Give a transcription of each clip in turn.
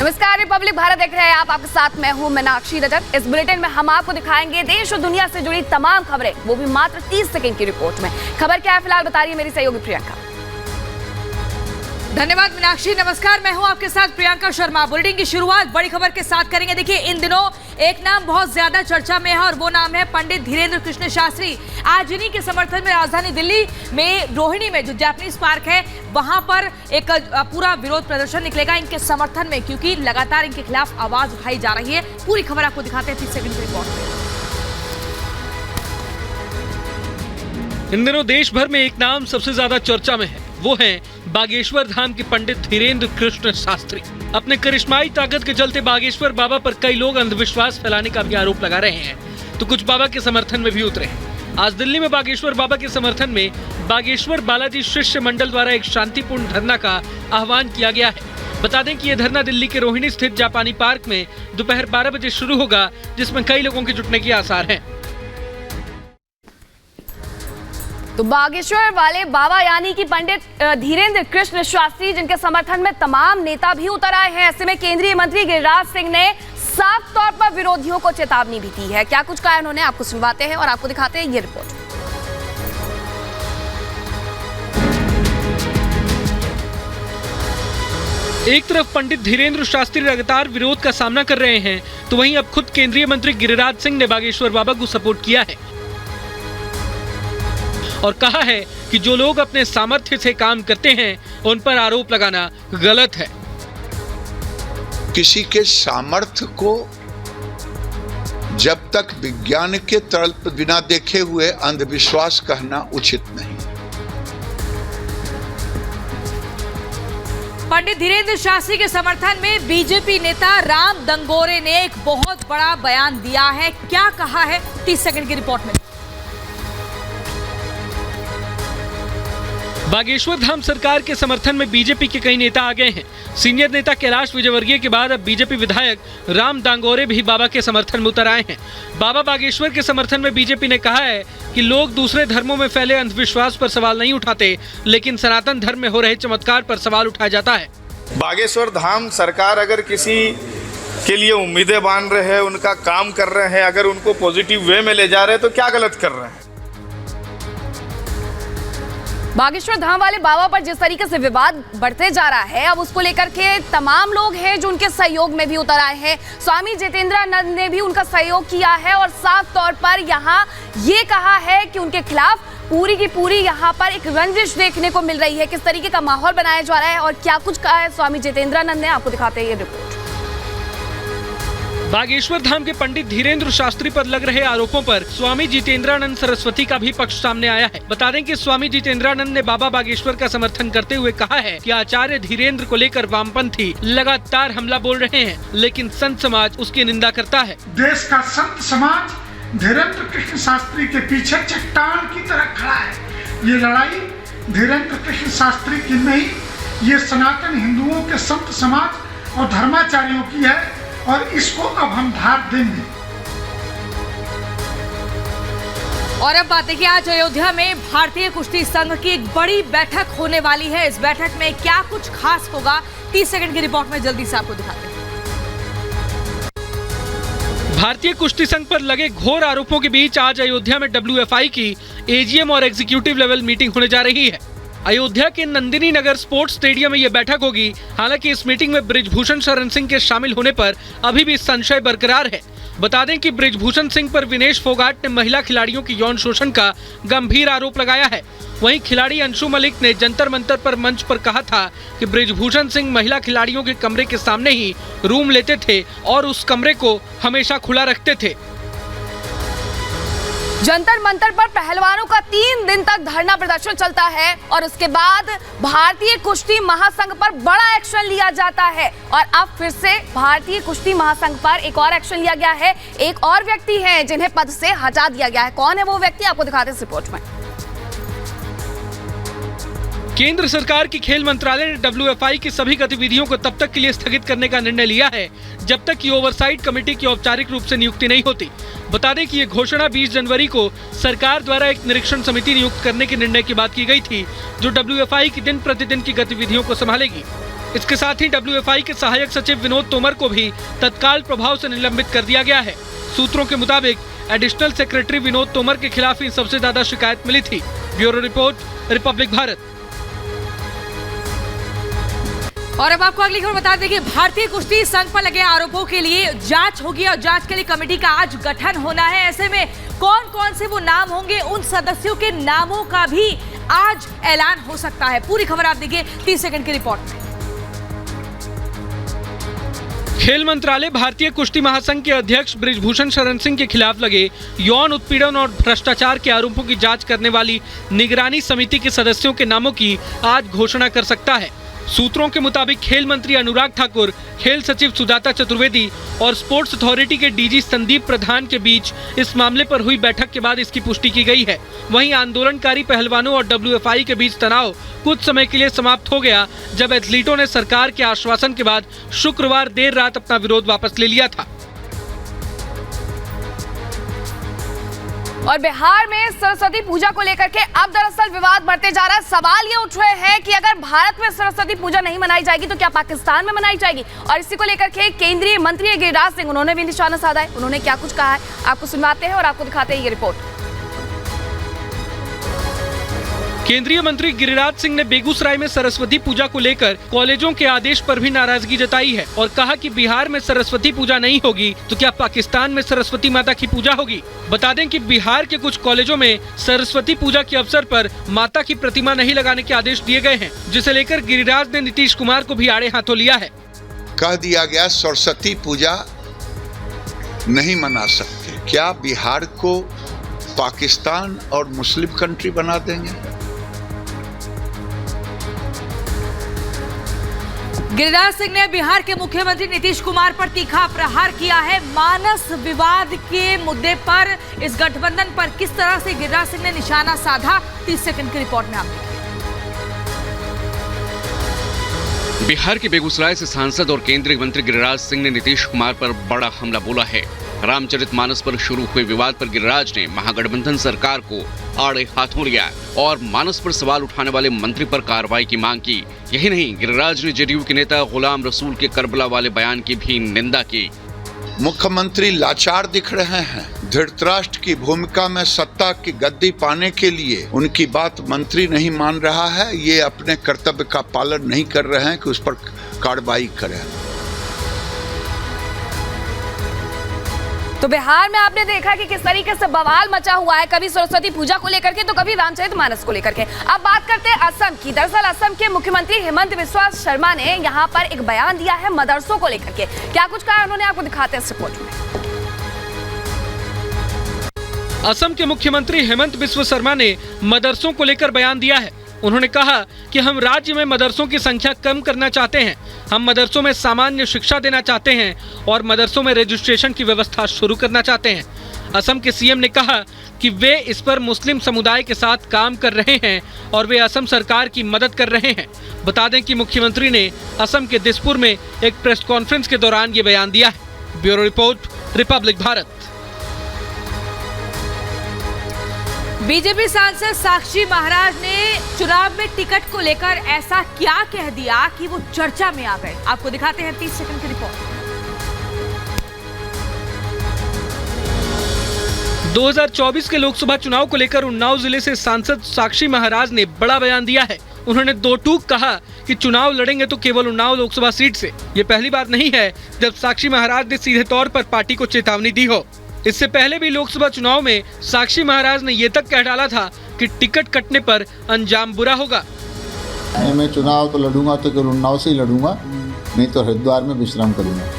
नमस्कार, रिपब्लिक भारत देख रहे हैं आप। आपके साथ मैं हूं मीनाक्षी रजक। इस बुलेटिन में हम आपको दिखाएंगे देश और दुनिया से जुड़ी तमाम खबरें, वो भी मात्र 30 सेकंड की रिपोर्ट में। खबर क्या है फिलहाल बता रही है मेरी सहयोगी प्रियंका। धन्यवाद मीनाक्षी। नमस्कार, मैं हूं आपके साथ प्रियंका शर्मा। बुलेटिन की शुरुआत बड़ी खबर के साथ करेंगे। देखिए, इन दिनों एक नाम बहुत ज्यादा चर्चा में है और वो नाम है पंडित धीरेन्द्र कृष्ण शास्त्री। आज इन्हीं के समर्थन में राजधानी दिल्ली में रोहिणी में जो जापानीज पार्क है वहां पर एक पूरा विरोध प्रदर्शन निकलेगा इनके समर्थन में, क्योंकि लगातार इनके खिलाफ आवाज उठाई जा रही है। पूरी खबर आपको दिखाते हैं 30 सेकंड की रिपोर्ट में। इन दिनों देश भर में एक नाम सबसे ज्यादा चर्चा में है, वो है बागेश्वर धाम के पंडित धीरेन्द्र कृष्ण शास्त्री। अपने करिश्माई ताकत के चलते बागेश्वर बाबा पर कई लोग अंधविश्वास फैलाने का भी आरोप लगा रहे हैं, तो कुछ बाबा के समर्थन में भी उतरे हैं। आज दिल्ली में बागेश्वर बाबा के समर्थन में बागेश्वर बालाजी शिष्य मंडल द्वारा एक शांतिपूर्ण धरना का आह्वान किया गया है। बता दें कि यह धरना दिल्ली के रोहिणी स्थित जापानी पार्क में दोपहर 12 बजे शुरू होगा, जिसमें कई लोगों के जुटने के आसार हैं। तो बागेश्वर वाले बाबा यानी कि पंडित धीरेन्द्र कृष्ण शास्त्री, जिनके समर्थन में तमाम नेता भी उतर आए हैं। ऐसे में केंद्रीय मंत्री गिरिराज सिंह ने साफ तौर पर विरोधियों को चेतावनी भी दी है। क्या कुछ कहा उन्होंने, आपको सुनवाते हैं और आपको दिखाते हैं ये रिपोर्ट। एक तरफ पंडित धीरेन्द्र शास्त्री लगातार विरोध का सामना कर रहे हैं, तो वहीं अब खुद केंद्रीय मंत्री गिरिराज सिंह ने बागेश्वर बाबा को सपोर्ट किया है और कहा है कि जो लोग अपने सामर्थ्य से काम करते हैं उन पर आरोप लगाना गलत है। किसी के सामर्थ्य को जब तक विज्ञान के तल पर बिना देखे हुए अंधविश्वास कहना उचित नहीं। पंडित धीरेन्द्र शास्त्री के समर्थन में बीजेपी नेता राम दंगोरे ने एक बहुत बड़ा बयान दिया है। क्या कहा है 30 सेकंड की रिपोर्ट में। बागेश्वर धाम सरकार के समर्थन में बीजेपी के कई नेता आ गए हैं। सीनियर नेता कैलाश विजयवर्गीय के बाद अब बीजेपी विधायक राम दांगोरे भी बाबा के समर्थन में उतर आए हैं। बाबा बागेश्वर के समर्थन में बीजेपी ने कहा है कि लोग दूसरे धर्मों में फैले अंधविश्वास पर सवाल नहीं उठाते, लेकिन सनातन धर्म में हो रहे चमत्कार पर सवाल उठाया जाता है। बागेश्वर धाम सरकार अगर किसी के लिए उम्मीदें बांध रहे हैं, उनका काम कर रहे हैं, अगर उनको पॉजिटिव वे में ले जा रहे हैं तो क्या गलत कर रहे हैं। बागेश्वर धाम वाले बाबा पर जिस तरीके से विवाद बढ़ते जा रहा है, अब उसको लेकर के तमाम लोग हैं जो उनके सहयोग में भी उतर आए हैं। स्वामी जितेंद्रानंद ने भी उनका सहयोग किया है और साफ तौर पर यहाँ ये कहा है कि उनके खिलाफ पूरी की पूरी यहाँ पर एक रंजिश देखने को मिल रही है। किस तरीके का माहौल बनाया जा रहा है और क्या कुछ कहा है स्वामी जितेंद्रानंद ने, आपको दिखाते हैं ये रिपोर्ट। बागेश्वर धाम के पंडित धीरेन्द्र शास्त्री पर लग रहे आरोपों पर स्वामी जितेंद्रानंद सरस्वती का भी पक्ष सामने आया है। बता दें कि स्वामी जितेंद्रानंद ने बाबा बागेश्वर का समर्थन करते हुए कहा है कि आचार्य धीरेन्द्र को लेकर वामपंथी लगातार हमला बोल रहे हैं, लेकिन संत समाज उसकी निंदा करता है। देश का संत समाज धीरेन्द्र कृष्ण शास्त्री के पीछे चट्टान की तरह खड़ा है। ये लड़ाई धीरेन्द्र कृष्ण शास्त्री की नहीं, ये सनातन हिंदुओं के संत समाज और धर्माचार्यों की है और इसको अब हम धार देंगे। और अब बात है कि आज अयोध्या में भारतीय कुश्ती संघ की एक बड़ी बैठक होने वाली है। इस बैठक में क्या कुछ खास होगा 30 सेकंड की रिपोर्ट में जल्दी से आपको दिखाते हैं। भारतीय कुश्ती संघ पर लगे घोर आरोपों के बीच आज अयोध्या में WFI की AGM और एग्जीक्यूटिव लेवल मीटिंग होने जा रही है। अयोध्या के नंदिनी नगर स्पोर्ट्स स्टेडियम में यह बैठक होगी। हालांकि इस मीटिंग में बृजभूषण शरण सिंह के शामिल होने पर अभी भी संशय बरकरार है। बता दें कि बृजभूषण सिंह पर विनेश फोगाट ने महिला खिलाड़ियों की यौन शोषण का गंभीर आरोप लगाया है। वहीं खिलाड़ी अंशु मलिक ने जंतर मंतर पर मंच पर कहा था कि बृजभूषण सिंह महिला खिलाड़ियों के कमरे के सामने ही रूम लेते थे और उस कमरे को हमेशा खुला रखते थे। जंतर मंतर पर पहलवानों का 3 दिन तक धरना प्रदर्शन चलता है और उसके बाद भारतीय कुश्ती महासंघ पर बड़ा एक्शन लिया जाता है। और अब फिर से भारतीय कुश्ती महासंघ पर एक और एक्शन लिया गया है। एक और व्यक्ति हैं जिन्हें पद से हटा दिया गया है। कौन है वो व्यक्ति, आपको दिखाते हैं इस रिपोर्ट में। केंद्र सरकार की खेल मंत्रालय ने WFI की सभी गतिविधियों को तब तक के लिए स्थगित करने का निर्णय लिया है जब तक कि ओवरसाइट कमेटी की औपचारिक रूप से नियुक्ति नहीं होती। बता दें कि ये घोषणा 20 जनवरी को सरकार द्वारा एक निरीक्षण समिति नियुक्त करने के निर्णय की बात की गई थी, जो WFI की दिन प्रतिदिन की गतिविधियों को संभालेगी। इसके साथ ही WFI के सहायक सचिव विनोद तोमर को भी तत्काल प्रभाव से निलंबित कर दिया गया है। सूत्रों के मुताबिक एडिशनल सेक्रेटरी विनोद तोमर के खिलाफ ही सबसे ज्यादा शिकायत मिली थी। Bureau report, Republic Bharat. और अब आपको अगली खबर बता दें कि भारतीय कुश्ती संघ पर लगे आरोपों के लिए जांच होगी और जांच के लिए कमेटी का आज गठन होना है। ऐसे में कौन कौन से वो नाम होंगे, उन सदस्यों के नामों का भी आज ऐलान हो सकता है। पूरी खबर आप देखिए 30 सेकंड की रिपोर्ट में। खेल मंत्रालय भारतीय कुश्ती महासंघ के अध्यक्ष बृजभूषण शरण सिंह के खिलाफ लगे यौन उत्पीड़न और भ्रष्टाचार के आरोपों की जांच करने वाली निगरानी समिति के सदस्यों के नामों की आज घोषणा कर सकता है। सूत्रों के मुताबिक खेल मंत्री अनुराग ठाकुर, खेल सचिव सुजाता चतुर्वेदी और स्पोर्ट्स अथॉरिटी के डीजी संदीप प्रधान के बीच इस मामले पर हुई बैठक के बाद इसकी पुष्टि की गई है। वहीं आंदोलनकारी पहलवानों और WFI के बीच तनाव कुछ समय के लिए समाप्त हो गया, जब एथलीटों ने सरकार के आश्वासन के बाद शुक्रवार देर रात अपना विरोध वापस ले लिया था। और बिहार में सरस्वती पूजा को लेकर के अब दरअसल विवाद बढ़ते जा रहा है। सवाल ये उठ रहे हैं कि अगर भारत में सरस्वती पूजा नहीं मनाई जाएगी तो क्या पाकिस्तान में मनाई जाएगी? और इसी को लेकर के केंद्रीय मंत्री गिरिराज सिंह, उन्होंने भी निशाना साधा है। उन्होंने क्या कुछ कहा है आपको सुनाते हैं और आपको दिखाते हैं ये रिपोर्ट। केंद्रीय मंत्री गिरिराज सिंह ने बेगूसराय में सरस्वती पूजा को लेकर कॉलेजों के आदेश पर भी नाराजगी जताई है और कहा कि बिहार में सरस्वती पूजा नहीं होगी तो क्या पाकिस्तान में सरस्वती माता की पूजा होगी? बता दें कि बिहार के कुछ कॉलेजों में सरस्वती पूजा के अवसर पर माता की प्रतिमा नहीं लगाने के आदेश दिए गए हैं, जिसे लेकर गिरिराज ने नीतीश कुमार को भी आड़े हाथों लिया है। कह दिया गया सरस्वती पूजा नहीं मना सकते। क्या बिहार को पाकिस्तान और मुस्लिम कंट्री बना देंगे? गिरिराज सिंह ने बिहार के मुख्यमंत्री नीतीश कुमार पर तीखा प्रहार किया है। मानस विवाद के मुद्दे पर इस गठबंधन पर किस तरह से गिरिराज सिंह ने निशाना साधा, 30 सेकंड की रिपोर्ट में आप देखिए। बिहार के बेगूसराय से सांसद और केंद्रीय मंत्री गिरिराज सिंह ने नीतीश कुमार पर बड़ा हमला बोला है। रामचरितमानस पर शुरू हुए विवाद पर गिरिराज ने महागठबंधन सरकार को आड़े हाथों लिया और मानस पर सवाल उठाने वाले मंत्री पर कार्रवाई की मांग की। यही नहीं, गिरिराज ने जेडीयू के नेता गुलाम रसूल के करबला वाले बयान की भी निंदा की। मुख्यमंत्री लाचार दिख रहे हैं। धृतराष्ट्र की भूमिका में सत्ता की गद्दी पाने के लिए उनकी बात मंत्री नहीं मान रहा है। ये अपने कर्तव्य का पालन नहीं कर रहे हैं कि उस पर कार्रवाई करें। तो बिहार में आपने देखा कि किस तरीके से बवाल मचा हुआ है, कभी सरस्वती पूजा को लेकर के तो कभी रामचरितमानस को लेकर के। अब बात करते हैं असम की। दरअसल असम के मुख्यमंत्री हेमंत बिस्वा शर्मा ने यहां पर एक बयान दिया है मदरसों को लेकर के। क्या कुछ कहा उन्होंने, आपको दिखाते हैं इस रिपोर्ट में। असम के मुख्यमंत्री हेमंत बिस्वा शर्मा ने मदरसों को लेकर बयान दिया है। उन्होंने कहा कि हम राज्य में मदरसों की संख्या कम करना चाहते हैं। हम मदरसों में सामान्य शिक्षा देना चाहते हैं और मदरसों में रजिस्ट्रेशन की व्यवस्था शुरू करना चाहते हैं। असम के सीएम ने कहा कि वे इस पर मुस्लिम समुदाय के साथ काम कर रहे हैं और वे असम सरकार की मदद कर रहे हैं। बता दें कि मुख्यमंत्री ने असम के दिसपुर में एक प्रेस कॉन्फ्रेंस के दौरान ये बयान दिया है। Bureau report, Republic Bharat. BJP सांसद साक्षी महाराज ने चुनाव में टिकट को लेकर ऐसा क्या कह दिया कि वो चर्चा में आ गए, आपको दिखाते हैं 30 सेकंड की रिपोर्ट। 2024 के लोकसभा चुनाव को लेकर उन्नाव जिले से सांसद साक्षी महाराज ने बड़ा बयान दिया है। उन्होंने दो टूक कहा कि चुनाव लड़ेंगे तो केवल उन्नाव लोकसभा सीट से। ये पहली बार नहीं है जब साक्षी महाराज ने सीधे तौर पर पार्टी को चेतावनी दी हो। इससे पहले भी लोकसभा चुनाव में साक्षी महाराज ने ये तक कह डाला था कि टिकट कटने पर अंजाम बुरा होगा। मैं चुनाव तो लड़ूंगा तो केवल उन्नाव से ही लड़ूंगा, नहीं तो हरिद्वार में विश्राम करूंगा।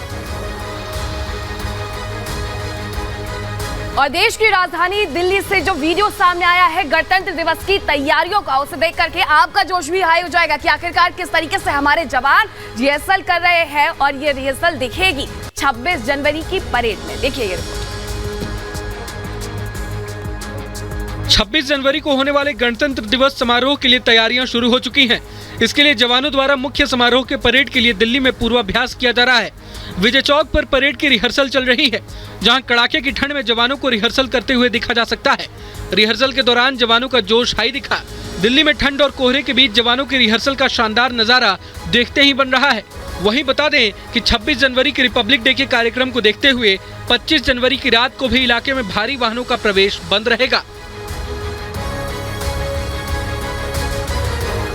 और देश की राजधानी दिल्ली से जो वीडियो सामने आया है गणतंत्र दिवस की तैयारियों का, उसे देख करके आपका जोश भी हाई हो जाएगा कि आखिरकार किस तरीके से हमारे जवान रिहर्सल कर रहे हैं। और ये रिहर्सल दिखेगी 26 जनवरी की परेड में। देखिए ये रिपोर्ट। 26 जनवरी को होने वाले गणतंत्र दिवस समारोह के लिए तैयारियां शुरू हो चुकी हैं। इसके लिए जवानों द्वारा मुख्य समारोह के परेड के लिए दिल्ली में पूर्वाभ्यास किया जा रहा है। विजय चौक पर परेड की रिहर्सल चल रही है, जहां कड़ाके की ठंड में जवानों को रिहर्सल करते हुए देखा जा सकता है। रिहर्सल के दौरान जवानों का जोश हाई दिखा। दिल्ली में ठंड और कोहरे के बीच जवानों की रिहर्सल का शानदार नजारा देखते ही बन रहा है। वहीं बता दें कि 26 जनवरी के रिपब्लिक डे के कार्यक्रम को देखते हुए 25 जनवरी की रात को भी इलाके में भारी वाहनों का प्रवेश बंद रहेगा।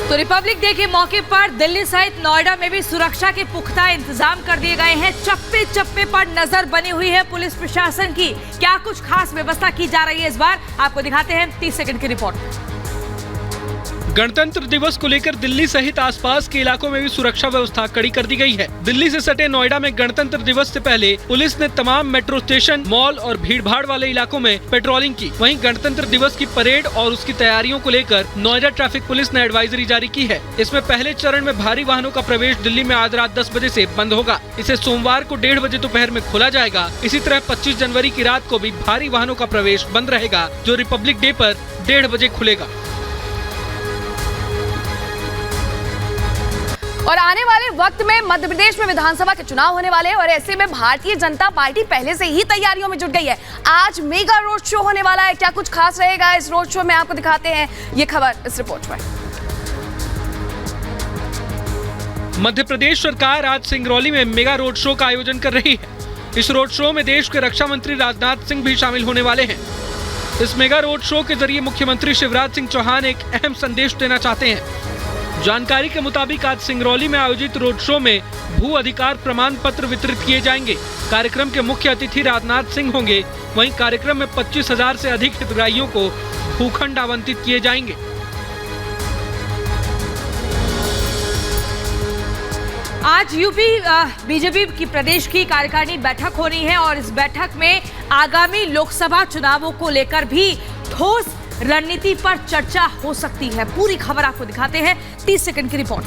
तो रिपब्लिक डे के मौके पर दिल्ली सहित नोएडा में भी सुरक्षा के पुख्ता इंतजाम कर दिए गए हैं। चप्पे चप्पे पर नजर बनी हुई है पुलिस प्रशासन की। क्या कुछ खास व्यवस्था की जा रही है इस बार, आपको दिखाते हैं 30 सेकंड की रिपोर्ट। गणतंत्र दिवस को लेकर दिल्ली सहित आसपास के इलाकों में भी सुरक्षा व्यवस्था कड़ी कर दी गई है। दिल्ली से सटे नोएडा में गणतंत्र दिवस से पहले पुलिस ने तमाम मेट्रो स्टेशन, मॉल और भीड़-भाड़ वाले इलाकों में पेट्रोलिंग की। वहीं गणतंत्र दिवस की परेड और उसकी तैयारियों को लेकर नोएडा ट्रैफिक पुलिस ने एडवाइजरी जारी की है। इसमें पहले चरण में भारी वाहनों का प्रवेश दिल्ली में आज रात 10 बजे से बंद होगा। इसे सोमवार को 1:30 बजे दोपहर में खोला जाएगा। इसी तरह 25 जनवरी की रात को भी भारी वाहनों का प्रवेश बंद रहेगा, जो रिपब्लिक डे पर 1:30 बजे खुलेगा। और आने वाले वक्त में मध्य प्रदेश में विधानसभा के चुनाव होने वाले हैं और ऐसे में भारतीय जनता पार्टी पहले से ही तैयारियों में जुट गई है। आज मेगा रोड शो होने वाला है। क्या कुछ खास रहेगा इस रोड शो में, आपको दिखाते हैं ये खबर इस रिपोर्ट में। मध्य प्रदेश सरकार आज सिंगरौली में मेगा रोड शो का आयोजन कर रही है। इस रोड शो में देश के रक्षा मंत्री राजनाथ सिंह भी शामिल होने वाले हैं। इस मेगा रोड शो के जरिए मुख्यमंत्री शिवराज सिंह चौहान एक अहम संदेश देना चाहते हैं। जानकारी के मुताबिक आज सिंगरौली में आयोजित रोड शो में भू अधिकार प्रमाण पत्र वितरित किए जाएंगे। कार्यक्रम के मुख्य अतिथि राजनाथ सिंह होंगे। वहीं कार्यक्रम में 25,000 से अधिक हितग्राहियों को भूखंड आवंटित किए जाएंगे। आज यूपी बीजेपी की प्रदेश की कार्यकारिणी बैठक होनी है और इस बैठक में आगामी लोकसभा चुनावों को लेकर भी ठोस रणनीति पर चर्चा हो सकती है। पूरी खबर आपको दिखाते हैं 30 सेकंड की रिपोर्ट।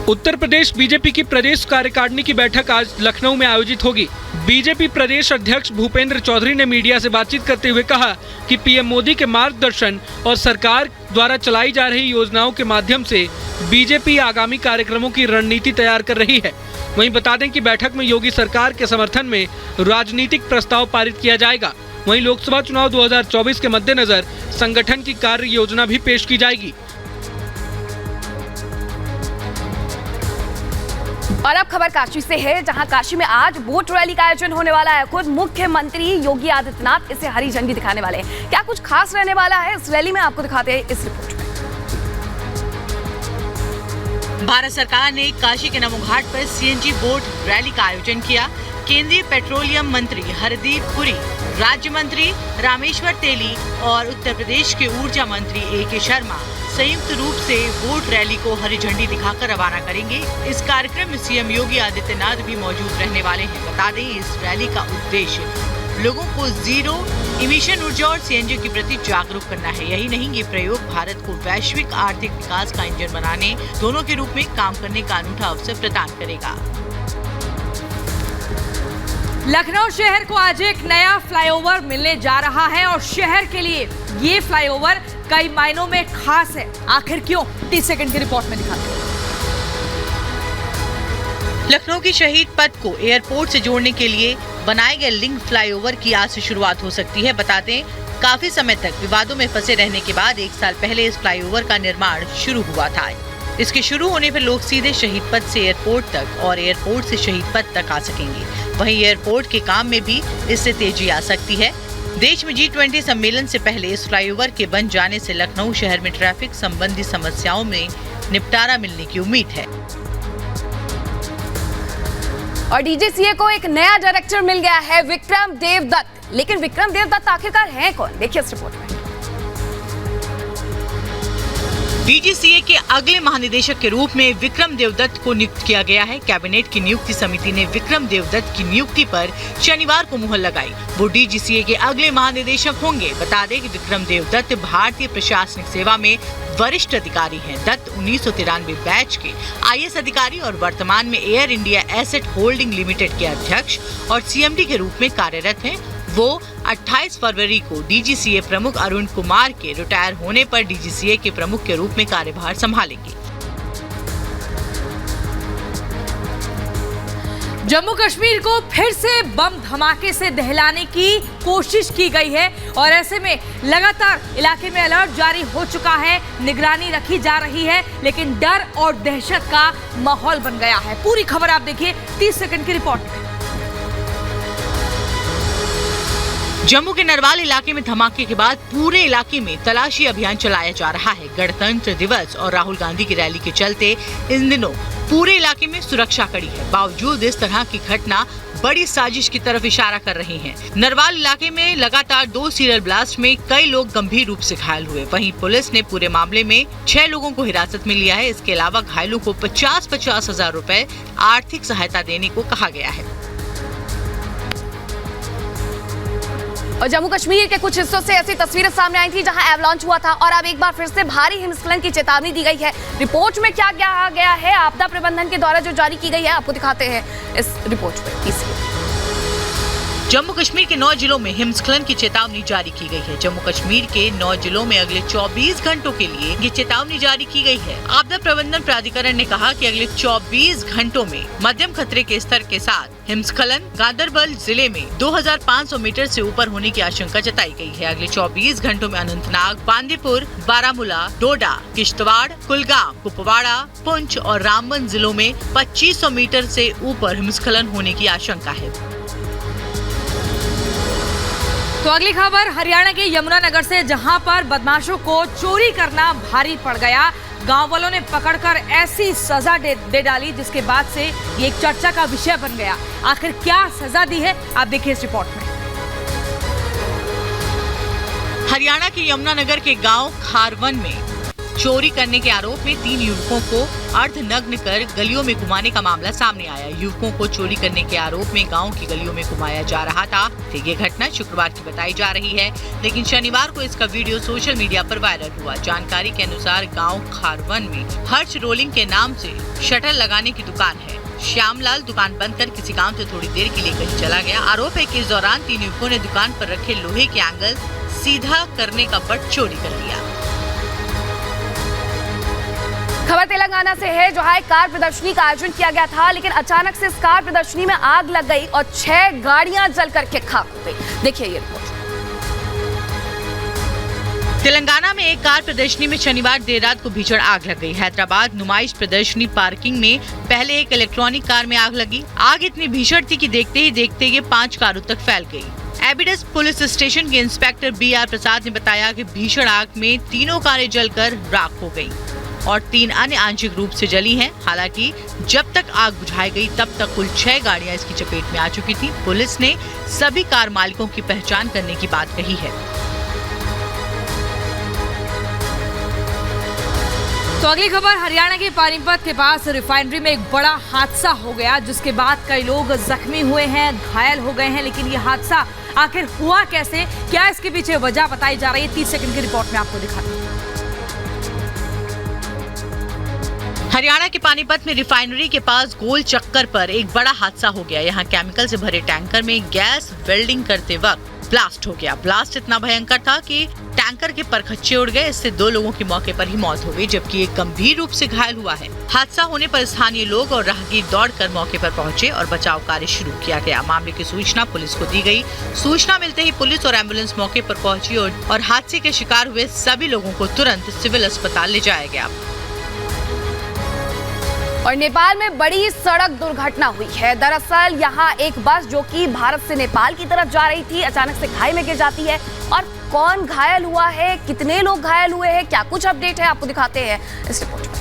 उत्तर प्रदेश बीजेपी की प्रदेश कार्यकारिणी की बैठक आज लखनऊ में आयोजित होगी। बीजेपी प्रदेश अध्यक्ष भूपेंद्र चौधरी ने मीडिया से बातचीत करते हुए कहा कि पीएम मोदी के मार्गदर्शन और सरकार द्वारा चलाई जा रही योजनाओं के माध्यम से बीजेपी आगामी कार्यक्रमों की रणनीति तैयार कर रही है। वहीं बता दें कि बैठक में योगी सरकार के समर्थन में राजनीतिक प्रस्ताव पारित किया जाएगा। वहीं लोकसभा चुनाव 2024 के मद्देनजर संगठन की कार्य योजना भी पेश की जाएगी। और अब खबर काशी से है, जहां काशी में आज वोट रैली का आयोजन होने वाला है। खुद मुख्यमंत्री योगी आदित्यनाथ इसे हरी झंडी दिखाने वाले हैं। क्या कुछ खास रहने वाला है इस रैली में, आपको दिखाते हैं इस रिपोर्ट में। भारत सरकार ने काशी के नमो घाट पर सीएनजी वोट रैली का आयोजन किया। केंद्रीय पेट्रोलियम मंत्री हरदीप पुरी, राज्य मंत्री रामेश्वर तेली और उत्तर प्रदेश के ऊर्जा मंत्री ए.के. शर्मा संयुक्त रूप से वोट रैली को हरी झंडी दिखाकर रवाना करेंगे। इस कार्यक्रम में सीएम योगी आदित्यनाथ भी मौजूद रहने वाले हैं। बता दें, इस रैली का उद्देश्य लोगों को जीरो इमिशन ऊर्जा और सीएनजी के प्रति जागरूक करना है। यही नहीं, ये प्रयोग भारत को वैश्विक आर्थिक विकास का इंजन बनाने, दोनों के रूप में काम करने का अनूठा अवसर प्रदान करेगा। लखनऊ शहर को आज एक नया फ्लाईओवर मिलने जा रहा है और शहर के लिए ये फ्लाईओवर कई मायनों में खास है। आखिर क्यों, 30 सेकंड की रिपोर्ट में दिखाते हैं। लखनऊ की शहीद पथ को एयरपोर्ट से जोड़ने के लिए बनाए गए लिंक फ्लाईओवर की आज से शुरुआत हो सकती है। बता दें, काफी समय तक विवादों में फंसे रहने के बाद 1 साल पहले इस फ्लाईओवर का निर्माण शुरू हुआ था। इसके शुरू होने पर लोग सीधे शहीद पथ से एयरपोर्ट तक और एयरपोर्ट से शहीद पथ तक आ सकेंगे। वहीं एयरपोर्ट के काम में भी इससे तेजी आ सकती है। देश में G20 सम्मेलन से पहले इस फ्लाईओवर के बन जाने से लखनऊ शहर में ट्रैफिक संबंधी समस्याओं में निपटारा मिलने की उम्मीद है। और डीजीसीए को एक नया डायरेक्टर मिल गया है, विक्रम देवदत्त। लेकिन विक्रम देवदत्त आखिरकार हैं कौन, देखिए इस रिपोर्ट में। डीजीसीए के अगले महानिदेशक के रूप में विक्रम देवदत्त को नियुक्त किया गया है। कैबिनेट की नियुक्ति समिति ने विक्रम देवदत्त की नियुक्ति पर शनिवार को मुहर लगाई। वो डीजीसीए के अगले महानिदेशक होंगे। बता दें कि विक्रम देवदत्त भारतीय प्रशासनिक सेवा में वरिष्ठ अधिकारी हैं। दत्त 1993 बैच के आईएएस अधिकारी और वर्तमान में air India asset holding limited के अध्यक्ष और सीएमडी के रूप में कार्यरत हैं। वो 28 फरवरी को डीजीसीए प्रमुख अरुण कुमार के रिटायर होने पर डीजीसीए के प्रमुख के रूप में कार्यभार संभालेंगे। जम्मू कश्मीर को फिर से बम धमाके से दहलाने की कोशिश की गई है और ऐसे में लगातार इलाके में अलर्ट जारी हो चुका है, निगरानी रखी जा रही है, लेकिन डर और दहशत का माहौल बन गया है। पूरी खबर आप देखिए 30 सेकंड की रिपोर्ट में। जम्मू के नरवाल इलाके में धमाके के बाद पूरे इलाके में तलाशी अभियान चलाया जा रहा है। गणतंत्र दिवस और राहुल गांधी की रैली के चलते इन दिनों पूरे इलाके में सुरक्षा कड़ी है। बावजूद इस तरह की घटना बड़ी साजिश की तरफ इशारा कर रही है। नरवाल इलाके में लगातार 2 सीरियल ब्लास्ट में कई लोग गंभीर रूप से घायल हुए। वहीं पुलिस ने पूरे मामले में 6 लोगों को हिरासत में लिया है। इसके अलावा घायलों को 50-50 हजार रुपए आर्थिक सहायता देने को कहा गया है। और जम्मू कश्मीर के कुछ हिस्सों से ऐसी तस्वीरें सामने आई थी जहां एवलांच हुआ था और अब एक बार फिर से भारी हिमस्खलन की चेतावनी दी गई है। रिपोर्ट में क्या कहा गया है, आपदा प्रबंधन के द्वारा जो जारी की गई है, आपको दिखाते हैं इस रिपोर्ट में। जम्मू कश्मीर के 9 जिलों में हिमस्खलन की चेतावनी जारी की गई है। जम्मू कश्मीर के 9 जिलों में अगले 24 घंटों के लिए ये चेतावनी जारी की गई है। आपदा प्रबंधन प्राधिकरण ने कहा कि अगले 24 घंटों में मध्यम खतरे के स्तर के साथ हिमस्खलन गांदरबल जिले में 2500 मीटर से ऊपर होने की आशंका जताई गई है। अगले 24 घंटों में अनंतनाग, बांदीपुर, बारामूला, डोडा, किश्तवाड़, कुलगाम, कुपवाड़ा, पुंछ और रामबन जिलों में 2500 मीटर से ऊपर हिमस्खलन होने की आशंका है। तो अगली खबर हरियाणा के यमुनानगर से, जहां पर बदमाशों को चोरी करना भारी पड़ गया। गांव वालों ने पकड़कर ऐसी सजा दे डाली जिसके बाद से ये एक चर्चा का विषय बन गया। आखिर क्या सजा दी है, आप देखिए इस रिपोर्ट में। हरियाणा के यमुनानगर के गांव खारवन में चोरी करने के आरोप में 3 युवकों को अर्धनग्न कर गलियों में घुमाने का मामला सामने आया। युवकों को चोरी करने के आरोप में गांव की गलियों में घुमाया जा रहा था। ये घटना शुक्रवार की बताई जा रही है, लेकिन शनिवार को इसका वीडियो सोशल मीडिया पर वायरल हुआ। जानकारी के अनुसार गांव खारवन में हर्ष रोलिंग के नाम से शटर लगाने की दुकान है। श्यामलाल दुकान बंद कर किसी काम से थोड़ी देर के लिए कहीं चला गया। आरोप है कि इस दौरान 3 युवकों ने दुकान पर रखे लोहे के एंगल सीधा करने का बट चोरी कर लिया। खबर तेलंगाना से है, जहां एक कार प्रदर्शनी का आयोजन किया गया था, लेकिन अचानक से इस कार प्रदर्शनी में आग लग गई और 6 गाड़ियां जल करके खाक हो गई। देखिए ये रिपोर्ट। तेलंगाना में एक कार प्रदर्शनी में शनिवार देर रात को भीषण आग लग गई। हैदराबाद नुमाइश प्रदर्शनी पार्किंग में पहले एक इलेक्ट्रॉनिक कार में आग लगी। आग इतनी भीषण थी कि देखते ही देखते ये 5 कारों तक फैल गई। एबिडस पुलिस स्टेशन के इंस्पेक्टर BR प्रसाद ने बताया कि भीषण आग में 3 कारें जलकर राख हो गयी और 3 अन्य आंशिक रूप से जली हैं। हालांकि जब तक आग बुझाई गई तब तक कुल 6 गाड़ियां इसकी चपेट में आ चुकी थी। पुलिस ने सभी कार मालिकों की पहचान करने की बात कही है। तो अगली खबर हरियाणा के पानीपत के पास रिफाइनरी में एक बड़ा हादसा हो गया, जिसके बाद कई लोग जख्मी हुए हैं, घायल हो गए हैं। लेकिन ये हादसा आखिर हुआ कैसे, क्या इसके पीछे वजह बताई जा रही है, 30 सेकंड की रिपोर्ट में आपको दिखाते हैं। हरियाणा के पानीपत में रिफाइनरी के पास गोल चक्कर पर एक बड़ा हादसा हो गया। यहाँ केमिकल से भरे टैंकर में गैस वेल्डिंग करते वक्त ब्लास्ट हो गया। ब्लास्ट इतना भयंकर था कि टैंकर के परखच्चे उड़ गए। इससे 2 लोगों की मौके पर ही मौत हो गई, जबकि एक गंभीर रूप से घायल हुआ है। हादसा होने पर स्थानीय लोग और राहगीर दौड़कर मौके पर पहुंचे और बचाव कार्य शुरू किया गया। मामले की सूचना पुलिस को दी गई। सूचना मिलते ही पुलिस और एम्बुलेंस मौके पर पहुंची और हादसे के शिकार हुए सभी लोगों को तुरंत सिविल अस्पताल ले जाया गया। और नेपाल में बड़ी सड़क दुर्घटना हुई है। दरअसल यहाँ एक बस जो कि भारत से नेपाल की तरफ जा रही थी, अचानक से खाई में गिर जाती है। और कौन घायल हुआ है, कितने लोग घायल हुए हैं, क्या कुछ अपडेट है, आपको दिखाते हैं इस रिपोर्ट में।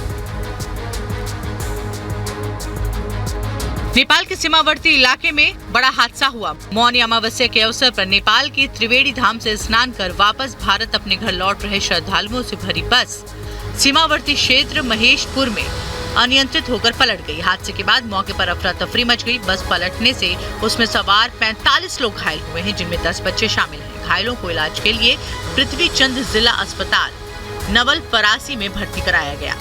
नेपाल के सीमावर्ती इलाके में बड़ा हादसा हुआ। मौनी अमावस्या के अवसर पर नेपाल के त्रिवेणी धाम से स्नान कर वापस भारत अपने घर लौट रहे श्रद्धालुओं से भरी बस सीमावर्ती क्षेत्र महेशपुर में अनियंत्रित होकर पलट गई। हादसे के बाद मौके पर अफरा तफरी मच गई। बस पलटने से उसमें सवार 45 लोग घायल हुए हैं, जिनमें 10 बच्चे शामिल हैं। घायलों को इलाज के लिए पृथ्वी चंद जिला अस्पताल नवल परासी में भर्ती कराया गया।